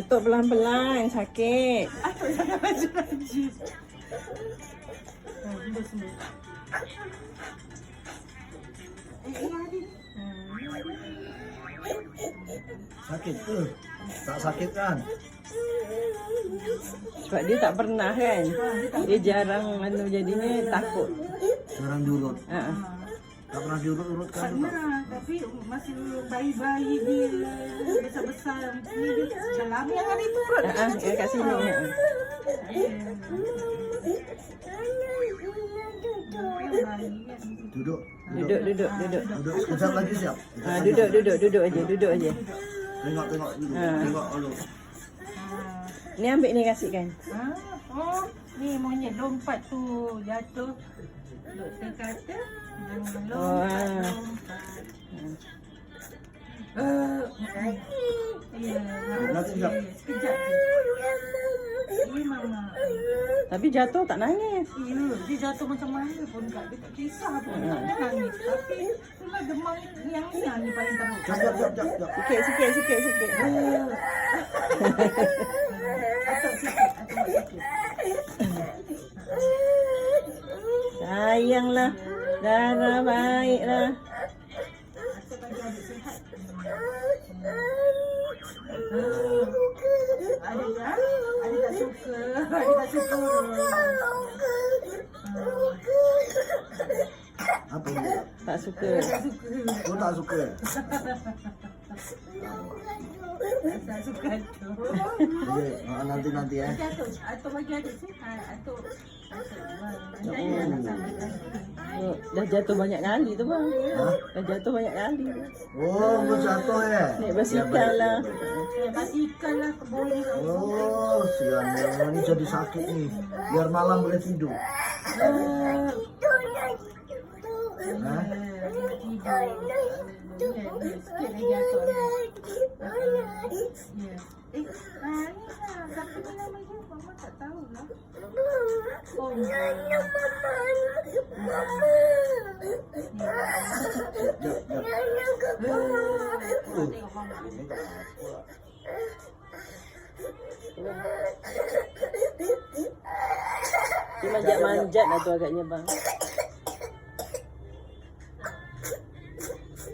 Jatuh pelan-pelan, sakit. Atuk jangan laju-laju. Duduk sini. Hari. Sakit ke? Tak sakit kan? Sebab dia tak pernah kan. Dia jarang jadinya takut. Jarang diurut. Ha. Tak pernah diurut-urutkan juga. Pernah, tapi masih bayi-bayi dia besar-besar ni dia dah lama yang hari turun. Yang kat sini. Duduk. Duduk. Duduk sekejap lagi siap. Duduk aja. Tengok dulu. Tengok dulu. Ni ambil ni kasihkan. Oh, ni monyet lompat tu jatuh. Doktor kata jangan lompat. Nanti sekejap. Sekejap je. Ini mama. Tapi jatuh tak nangis. Ya, dia jatuh macam mana pun tak, dia tak kisah pun, tak ada nangis. Tapi itulah demam yang ni paling teruk. Sekejap. Sikit. Atuk sikit. Sayanglah. Darah baiklah. Atuk bagi adik sihat. Adik tak suka. Apa ini? Tak suka. Kau tak suka? Tak suka tu. Okey, nanti ya. Atuk bagi adik sihat. Atuk. Dah jatuh banyak kali tu bang. Ha? Dah jatuh banyak kali. Oh, kau jatuh ya? Naik basikal lah. Basikal lah ke boleh. Oh, siang ni jadi sakit nih. Biar malam boleh tidur. Hah? Sikit lagi atuk. Ni lah. Siapa ni nama dia? Mama tak tahu lah. Oh, Dia manjat-manjat lah tu agaknya bang.